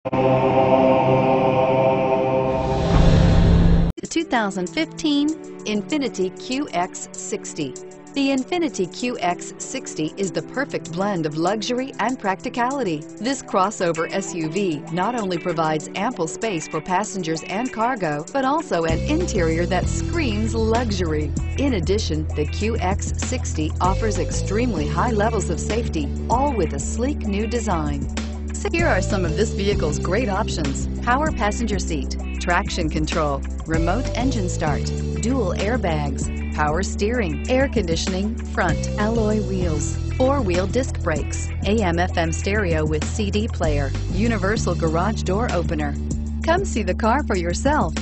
The 2015 Infiniti QX60. The Infiniti QX60 is the perfect blend of luxury and practicality. This crossover SUV not only provides ample space for passengers and cargo, but also an interior that screams luxury. In addition, the QX60 offers extremely high levels of safety, all with a sleek new design. So here are some of this vehicle's great options: power passenger seat, traction control, remote engine start, dual airbags, power steering, air conditioning, front alloy wheels, four-wheel disc brakes, AM/FM stereo with CD player, universal garage door opener. Come see the car for yourself.